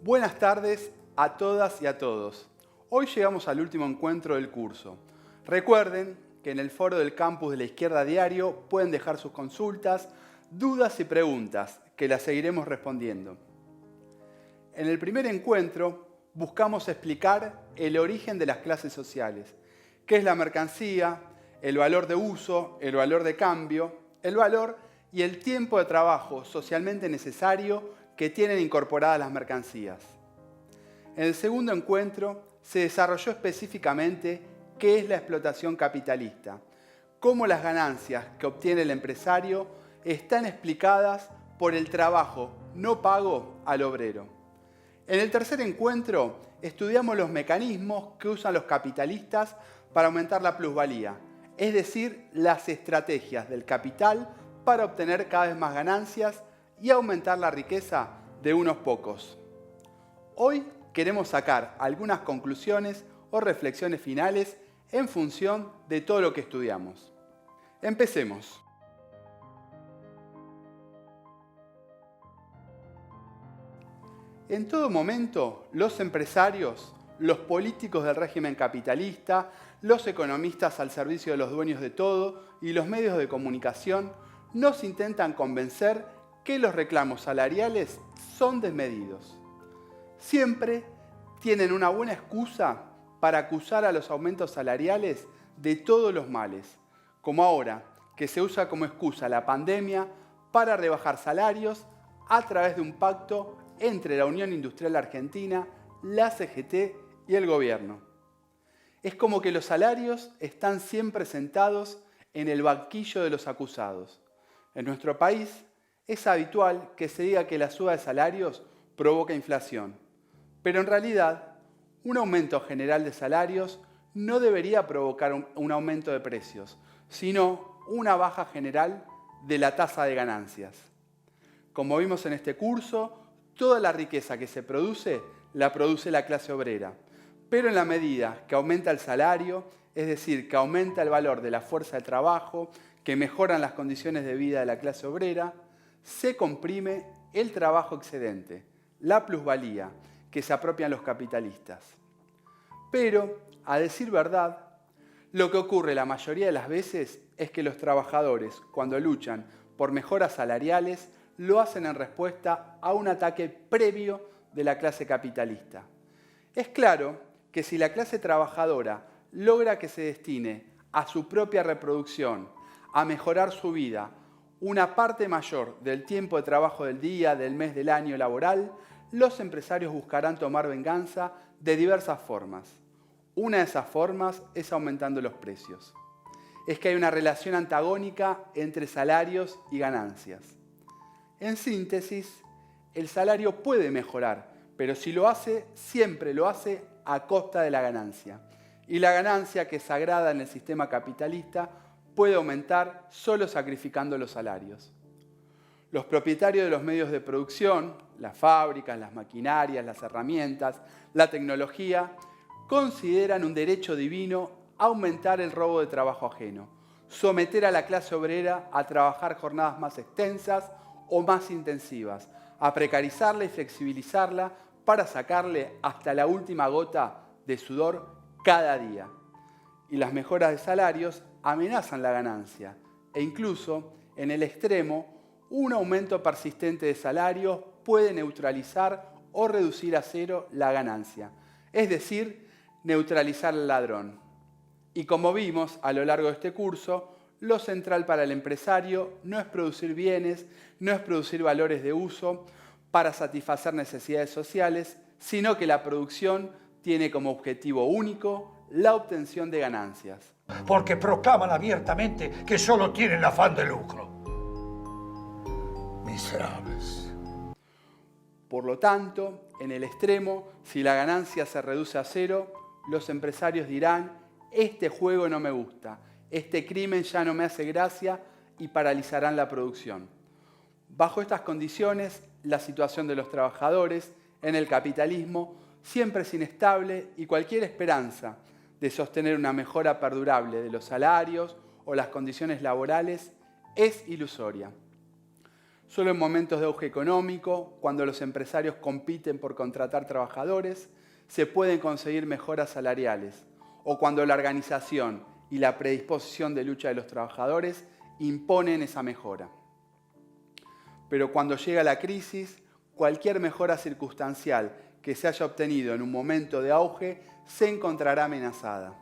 Buenas tardes a todas y a todos. Hoy llegamos al último encuentro del curso. Recuerden que en el foro del campus de La Izquierda Diario pueden dejar sus consultas, dudas y preguntas, que las seguiremos respondiendo. En el primer encuentro buscamos explicar el origen de las clases sociales, qué es la mercancía, el valor de uso, el valor de cambio, el valor y el tiempo de trabajo socialmente necesario que tienen incorporadas las mercancías. En el segundo encuentro se desarrolló específicamente qué es la explotación capitalista, cómo las ganancias que obtiene el empresario están explicadas por el trabajo no pago al obrero. En el tercer encuentro estudiamos los mecanismos que usan los capitalistas para aumentar la plusvalía, es decir, las estrategias del capital para obtener cada vez más ganancias y aumentar la riqueza de unos pocos. Hoy queremos sacar algunas conclusiones o reflexiones finales en función de todo lo que estudiamos. Empecemos. En todo momento, los empresarios, los políticos del régimen capitalista, los economistas al servicio de los dueños de todo y los medios de comunicación nos intentan convencer que los reclamos salariales son desmedidos. Siempre tienen una buena excusa para acusar a los aumentos salariales de todos los males, como ahora que se usa como excusa la pandemia para rebajar salarios a través de un pacto entre la Unión Industrial Argentina, la CGT y el gobierno. Es como que los salarios están siempre sentados en el banquillo de los acusados. En nuestro país es habitual que se diga que la suba de salarios provoca inflación, pero en realidad un aumento general de salarios no debería provocar un aumento de precios, sino una baja general de la tasa de ganancias. Como vimos en este curso, toda la riqueza que se produce la produce la clase obrera, pero en la medida que aumenta el salario, es decir, que aumenta el valor de la fuerza de trabajo, que mejoran las condiciones de vida de la clase obrera, se comprime el trabajo excedente, la plusvalía, que se apropian los capitalistas. Pero, a decir verdad, lo que ocurre la mayoría de las veces es que los trabajadores, cuando luchan por mejoras salariales, lo hacen en respuesta a un ataque previo de la clase capitalista. Es claro que si la clase trabajadora logra que se destine a su propia reproducción, a mejorar su vida, una parte mayor del tiempo de trabajo del día, del mes, del año laboral, los empresarios buscarán tomar venganza de diversas formas. Una de esas formas es aumentando los precios. Es que hay una relación antagónica entre salarios y ganancias. En síntesis, el salario puede mejorar, pero si lo hace, siempre lo hace a costa de la ganancia. Y la ganancia, que es sagrada en el sistema capitalista, puede aumentar solo sacrificando los salarios. Los propietarios de los medios de producción, las fábricas, las maquinarias, las herramientas, la tecnología, consideran un derecho divino aumentar el robo de trabajo ajeno, someter a la clase obrera a trabajar jornadas más extensas o más intensivas, a precarizarla y flexibilizarla para sacarle hasta la última gota de sudor cada día. Y las mejoras de salarios amenazan la ganancia e incluso, en el extremo, un aumento persistente de salarios puede neutralizar o reducir a cero la ganancia, es decir, neutralizar al ladrón. Y como vimos a lo largo de este curso, lo central para el empresario no es producir bienes, no es producir valores de uso para satisfacer necesidades sociales, sino que la producción tiene como objetivo único la obtención de ganancias. Porque proclaman abiertamente que solo tienen afán de lucro. Miserables. Por lo tanto, en el extremo, si la ganancia se reduce a cero, los empresarios dirán: este juego no me gusta, este crimen ya no me hace gracia, y paralizarán la producción. Bajo estas condiciones, la situación de los trabajadores en el capitalismo siempre es inestable y cualquier esperanza de sostener una mejora perdurable de los salarios o las condiciones laborales es ilusoria. Solo en momentos de auge económico, cuando los empresarios compiten por contratar trabajadores, se pueden conseguir mejoras salariales, o cuando la organización y la predisposición de lucha de los trabajadores imponen esa mejora. Pero cuando llega la crisis, cualquier mejora circunstancial que se haya obtenido en un momento de auge se encontrará amenazada.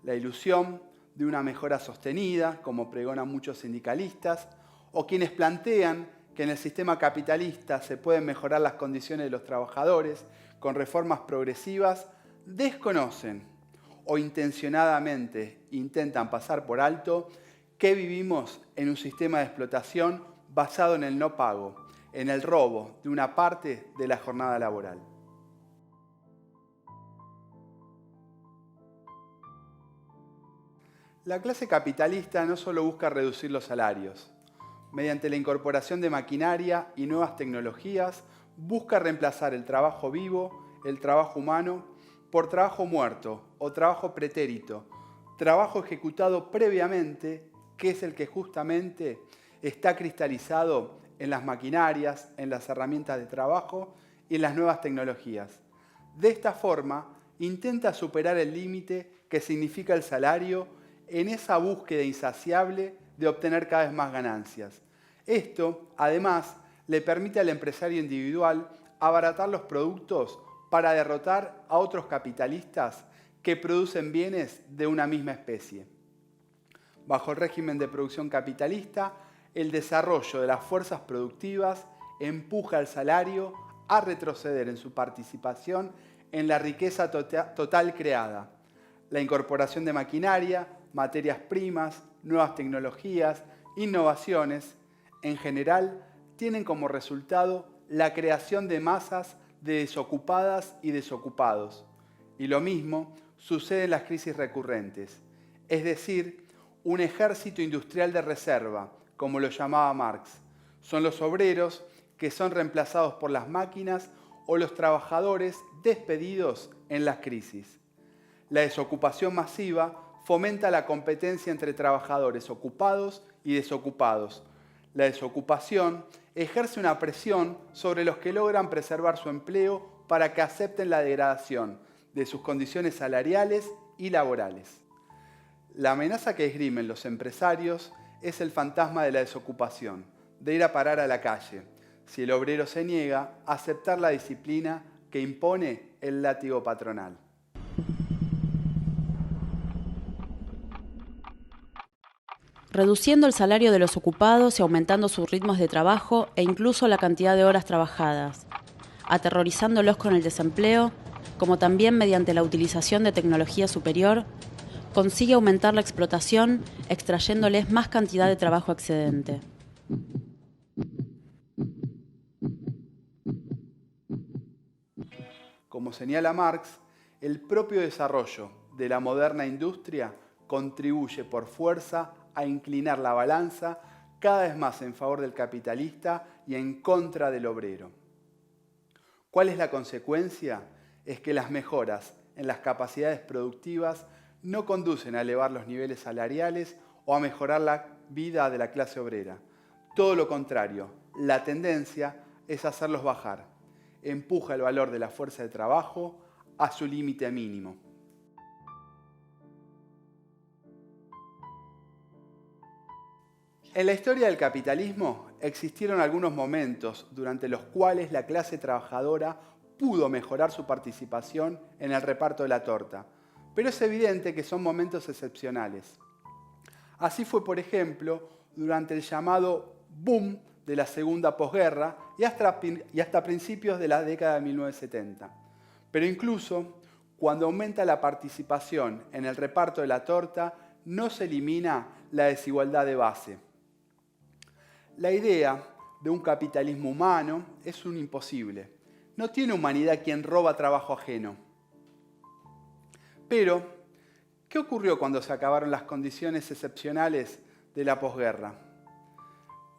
La ilusión de una mejora sostenida, como pregonan muchos sindicalistas, o quienes plantean que en el sistema capitalista se pueden mejorar las condiciones de los trabajadores con reformas progresivas, desconocen o intencionadamente intentan pasar por alto que vivimos en un sistema de explotación basado en el no pago, en el robo de una parte de la jornada laboral. La clase capitalista no solo busca reducir los salarios. Mediante la incorporación de maquinaria y nuevas tecnologías, busca reemplazar el trabajo vivo, el trabajo humano, por trabajo muerto o trabajo pretérito, trabajo ejecutado previamente, que es el que justamente está cristalizado en las maquinarias, en las herramientas de trabajo y en las nuevas tecnologías. De esta forma, intenta superar el límite que significa el salario en esa búsqueda insaciable de obtener cada vez más ganancias. Esto, además, le permite al empresario individual abaratar los productos para derrotar a otros capitalistas que producen bienes de una misma especie. Bajo el régimen de producción capitalista, el desarrollo de las fuerzas productivas empuja al salario a retroceder en su participación en la riqueza total creada. La incorporación de maquinaria, materias primas, nuevas tecnologías, innovaciones, en general, tienen como resultado la creación de masas de desocupadas y desocupados. Y lo mismo sucede en las crisis recurrentes, es decir, un ejército industrial de reserva, como lo llamaba Marx. Son los obreros que son reemplazados por las máquinas o los trabajadores despedidos en las crisis. La desocupación masiva fomenta la competencia entre trabajadores ocupados y desocupados. La desocupación ejerce una presión sobre los que logran preservar su empleo para que acepten la degradación de sus condiciones salariales y laborales. La amenaza que esgrimen los empresarios es el fantasma de la desocupación, de ir a parar a la calle, si el obrero se niega a aceptar la disciplina que impone el látigo patronal. Reduciendo el salario de los ocupados y aumentando sus ritmos de trabajo e incluso la cantidad de horas trabajadas, aterrorizándolos con el desempleo, como también mediante la utilización de tecnología superior, consigue aumentar la explotación extrayéndoles más cantidad de trabajo excedente. Como señala Marx, el propio desarrollo de la moderna industria contribuye por fuerza a inclinar la balanza cada vez más en favor del capitalista y en contra del obrero. ¿Cuál es la consecuencia? Es que las mejoras en las capacidades productivas no conducen a elevar los niveles salariales o a mejorar la vida de la clase obrera. Todo lo contrario, la tendencia es hacerlos bajar. Empuja el valor de la fuerza de trabajo a su límite mínimo. En la historia del capitalismo existieron algunos momentos durante los cuales la clase trabajadora pudo mejorar su participación en el reparto de la torta, pero es evidente que son momentos excepcionales. Así fue, por ejemplo, durante el llamado boom de la segunda posguerra y hasta principios de la década de 1970. Pero incluso cuando aumenta la participación en el reparto de la torta, no se elimina la desigualdad de base. La idea de un capitalismo humano es un imposible. No tiene humanidad quien roba trabajo ajeno. Pero, ¿qué ocurrió cuando se acabaron las condiciones excepcionales de la posguerra?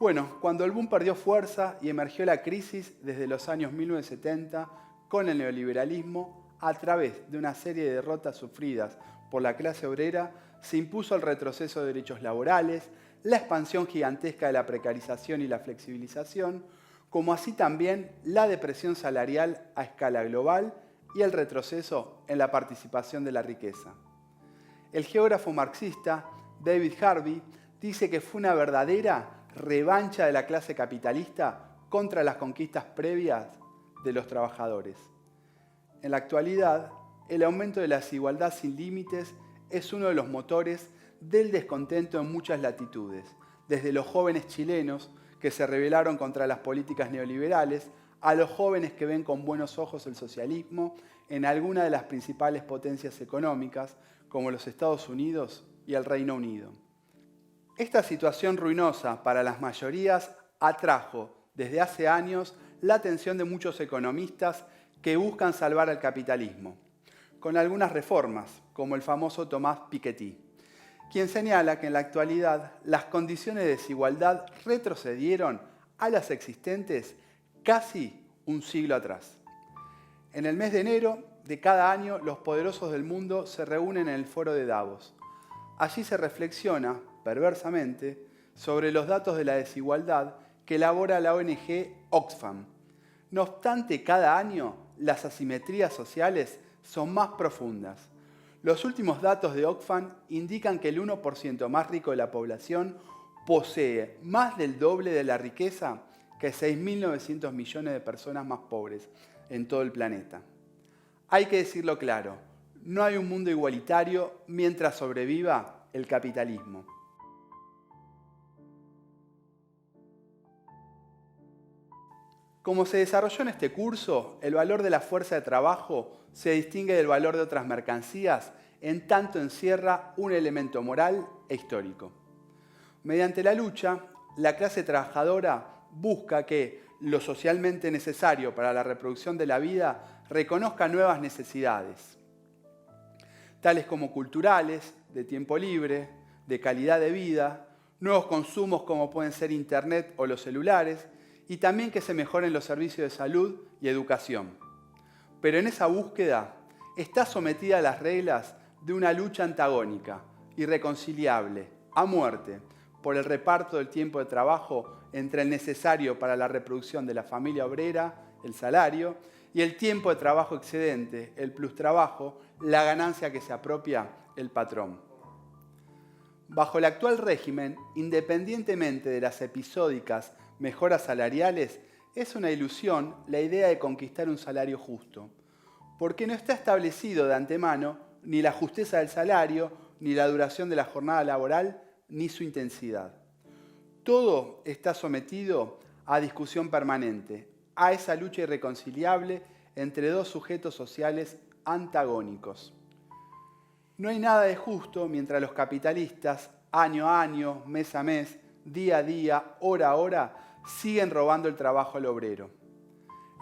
Bueno, cuando el boom perdió fuerza y emergió la crisis desde los años 1970 con el neoliberalismo, a través de una serie de derrotas sufridas por la clase obrera, se impuso el retroceso de derechos laborales, la expansión gigantesca de la precarización y la flexibilización, como así también la depresión salarial a escala global y el retroceso en la participación de la riqueza. El geógrafo marxista David Harvey dice que fue una verdadera revancha de la clase capitalista contra las conquistas previas de los trabajadores. En la actualidad, el aumento de la desigualdad sin límites es uno de los motores del descontento en muchas latitudes, desde los jóvenes chilenos que se rebelaron contra las políticas neoliberales, a los jóvenes que ven con buenos ojos el socialismo en alguna de las principales potencias económicas, como los Estados Unidos y el Reino Unido. Esta situación ruinosa para las mayorías atrajo desde hace años la atención de muchos economistas que buscan salvar al capitalismo, con algunas reformas, como el famoso Tomás Piketty, quien señala que en la actualidad las condiciones de desigualdad retrocedieron a las existentes casi un siglo atrás. En el mes de enero de cada año, los poderosos del mundo se reúnen en el foro de Davos. Allí se reflexiona, perversamente, sobre los datos de la desigualdad que elabora la ONG Oxfam. No obstante, cada año las asimetrías sociales son más profundas. Los últimos datos de Oxfam indican que el 1% más rico de la población posee más del doble de la riqueza que 6.900 millones de personas más pobres en todo el planeta. Hay que decirlo claro, no hay un mundo igualitario mientras sobreviva el capitalismo. Como se desarrolló en este curso, el valor de la fuerza de trabajo se distingue del valor de otras mercancías en tanto encierra un elemento moral e histórico. Mediante la lucha, la clase trabajadora busca que lo socialmente necesario para la reproducción de la vida reconozca nuevas necesidades, tales como culturales, de tiempo libre, de calidad de vida, nuevos consumos como pueden ser Internet o los celulares, y también que se mejoren los servicios de salud y educación. Pero en esa búsqueda está sometida a las reglas de una lucha antagónica, irreconciliable, a muerte, por el reparto del tiempo de trabajo entre el necesario para la reproducción de la familia obrera, el salario, y el tiempo de trabajo excedente, el plustrabajo, la ganancia que se apropia el patrón. Bajo el actual régimen, independientemente de las episódicas mejoras salariales, es una ilusión la idea de conquistar un salario justo, porque no está establecido de antemano ni la justeza del salario, ni la duración de la jornada laboral, ni su intensidad. Todo está sometido a discusión permanente, a esa lucha irreconciliable entre dos sujetos sociales antagónicos. No hay nada de justo mientras los capitalistas, año a año, mes a mes, día a día, hora a hora, siguen robando el trabajo al obrero.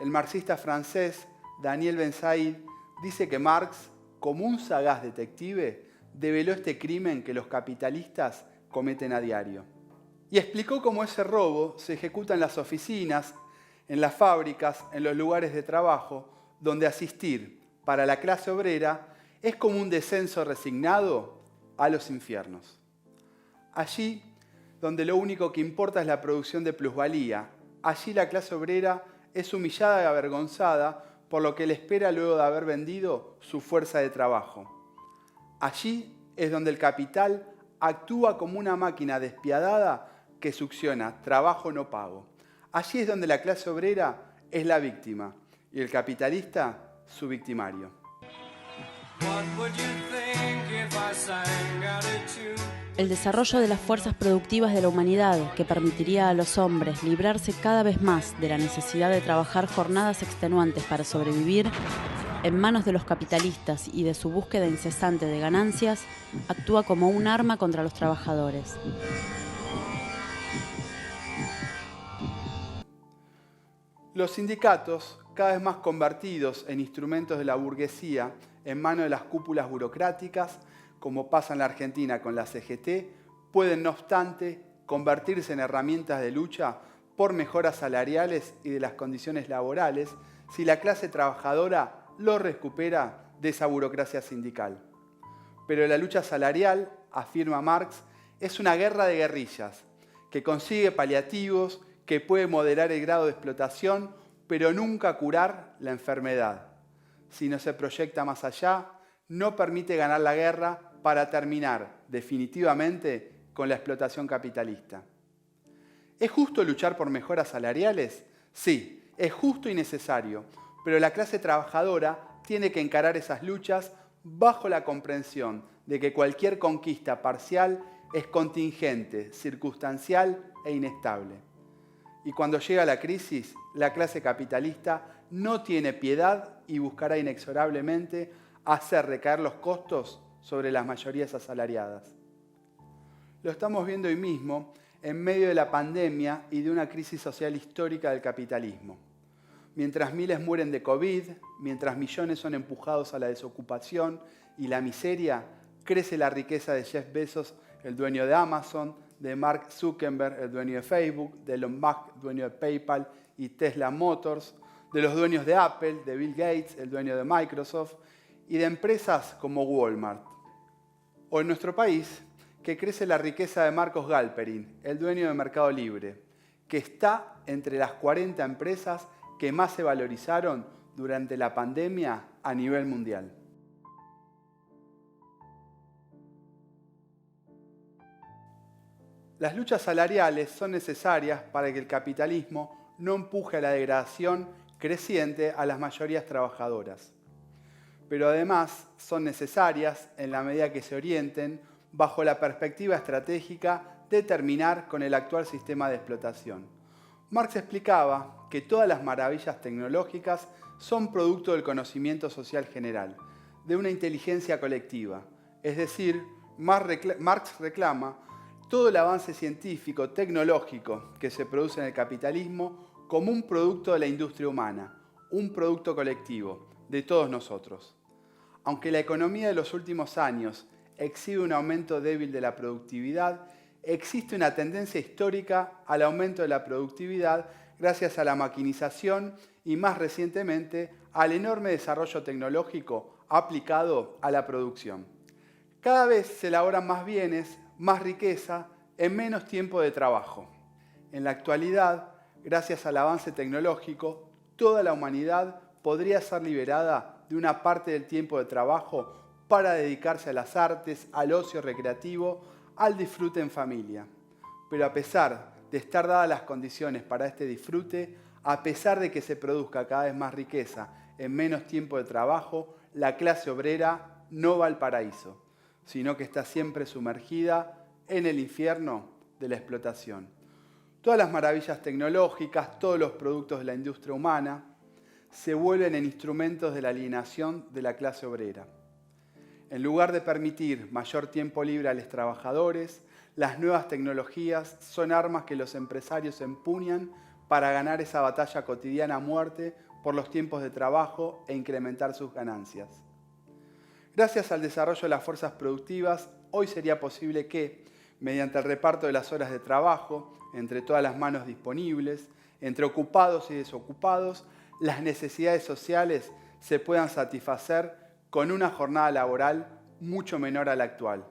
El marxista francés Daniel Ben-Said dice que Marx, como un sagaz detective, develó este crimen que los capitalistas cometen a diario. Y explicó cómo ese robo se ejecuta en las oficinas, en las fábricas, en los lugares de trabajo, donde asistir para la clase obrera es como un descenso resignado a los infiernos. Allí, donde lo único que importa es la producción de plusvalía, allí la clase obrera es humillada y avergonzada por lo que le espera luego de haber vendido su fuerza de trabajo. Allí es donde el capital actúa como una máquina despiadada que succiona trabajo no pago. Allí es donde la clase obrera es la víctima y el capitalista su victimario. El desarrollo de las fuerzas productivas de la humanidad, que permitiría a los hombres librarse cada vez más de la necesidad de trabajar jornadas extenuantes para sobrevivir, en manos de los capitalistas y de su búsqueda incesante de ganancias, actúa como un arma contra los trabajadores. Los sindicatos, cada vez más convertidos en instrumentos de la burguesía en manos de las cúpulas burocráticas, como pasa en la Argentina con la CGT, pueden, no obstante, convertirse en herramientas de lucha por mejoras salariales y de las condiciones laborales si la clase trabajadora lo recupera de esa burocracia sindical. Pero la lucha salarial, afirma Marx, Es una guerra de guerrillas que consigue paliativos, que puede moderar el grado de explotación, pero nunca curar la enfermedad. Si no se proyecta más allá, no permite ganar la guerra para terminar definitivamente con la explotación capitalista. ¿Es justo luchar por mejoras salariales? Sí, es justo y necesario, pero la clase trabajadora tiene que encarar esas luchas bajo la comprensión de que cualquier conquista parcial es contingente, circunstancial e inestable. Y cuando llega la crisis, la clase capitalista no tiene piedad y buscará inexorablemente hacer recaer los costos sobre las mayorías asalariadas. Lo estamos viendo hoy mismo en medio de la pandemia y de una crisis social histórica del capitalismo. Mientras miles mueren de COVID, mientras millones son empujados a la desocupación y la miseria, crece la riqueza de Jeff Bezos, el dueño de Amazon, de Mark Zuckerberg, el dueño de Facebook, de Elon Musk, dueño de PayPal y Tesla Motors, de los dueños de Apple, de Bill Gates, el dueño de Microsoft, y de empresas como Walmart. O en nuestro país, que crece la riqueza de Marcos Galperin, el dueño de Mercado Libre, que está entre las 40 empresas que más se valorizaron durante la pandemia a nivel mundial. Las luchas salariales son necesarias para que el capitalismo no empuje a la degradación creciente a las mayorías trabajadoras. Pero además son necesarias en la medida que se orienten bajo la perspectiva estratégica de terminar con el actual sistema de explotación. Marx explicaba que todas las maravillas tecnológicas son producto del conocimiento social general, de una inteligencia colectiva. Es decir, Marx reclama todo el avance científico, tecnológico que se produce en el capitalismo como un producto de la industria humana, un producto colectivo, de todos nosotros. Aunque la economía de los últimos años exhibe un aumento débil de la productividad, existe una tendencia histórica al aumento de la productividad gracias a la maquinización y más recientemente al enorme desarrollo tecnológico aplicado a la producción. Cada vez se elaboran más bienes, más riqueza, en menos tiempo de trabajo. En la actualidad, gracias al avance tecnológico, toda la humanidad podría ser liberada de una parte del tiempo de trabajo para dedicarse a las artes, al ocio recreativo, al disfrute en familia. Pero a pesar de estar dadas las condiciones para este disfrute, a pesar de que se produzca cada vez más riqueza en menos tiempo de trabajo, la clase obrera no va al paraíso, sino que está siempre sumergida en el infierno de la explotación. Todas las maravillas tecnológicas, todos los productos de la industria humana, se vuelven en instrumentos de la alienación de la clase obrera. En lugar de permitir mayor tiempo libre a los trabajadores, las nuevas tecnologías son armas que los empresarios empuñan para ganar esa batalla cotidiana a muerte por los tiempos de trabajo e incrementar sus ganancias. Gracias al desarrollo de las fuerzas productivas, hoy sería posible que, mediante el reparto de las horas de trabajo entre todas las manos disponibles, entre ocupados y desocupados, las necesidades sociales se puedan satisfacer con una jornada laboral mucho menor a la actual.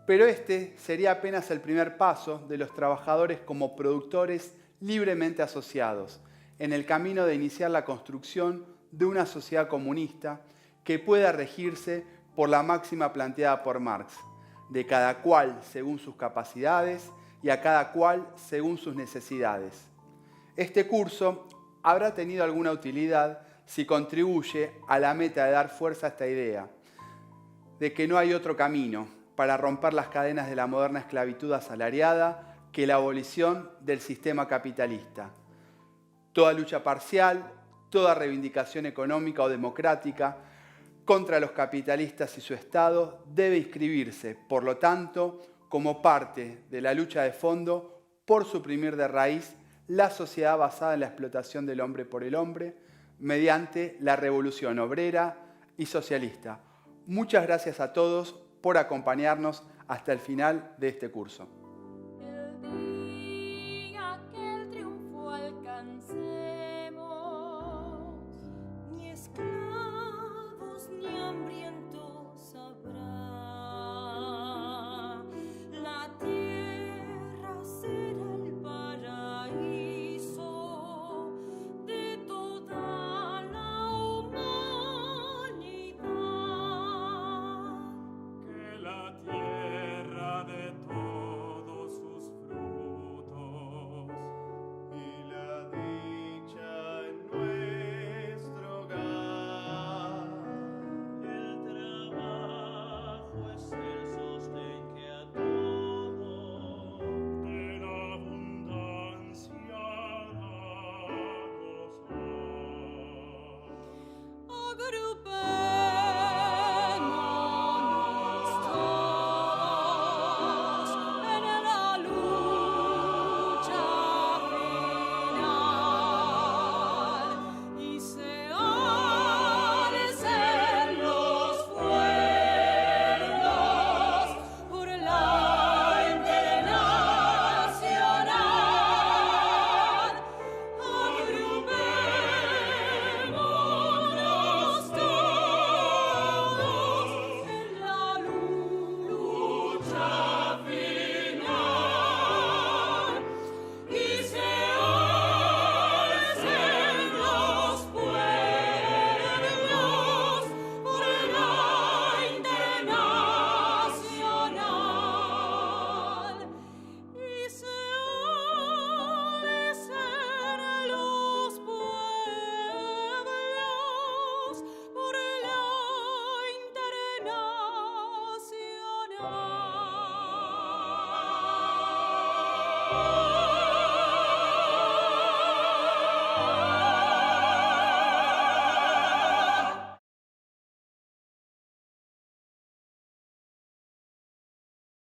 Pero este sería apenas el primer paso de los trabajadores como productores libremente asociados, en el camino de iniciar la construcción de una sociedad comunista que pueda regirse por la máxima planteada por Marx, de cada cual según sus capacidades y a cada cual según sus necesidades. Este curso habrá tenido alguna utilidad si contribuye a la meta de dar fuerza a esta idea, de que no hay otro camino para romper las cadenas de la moderna esclavitud asalariada que la abolición del sistema capitalista. Toda lucha parcial, toda reivindicación económica o democrática contra los capitalistas y su Estado debe inscribirse, por lo tanto, como parte de la lucha de fondo por suprimir de raíz la sociedad basada en la explotación del hombre por el hombre mediante la revolución obrera y socialista. Muchas gracias a todos por acompañarnos hasta el final de este curso. El día que el triunfo alcancé.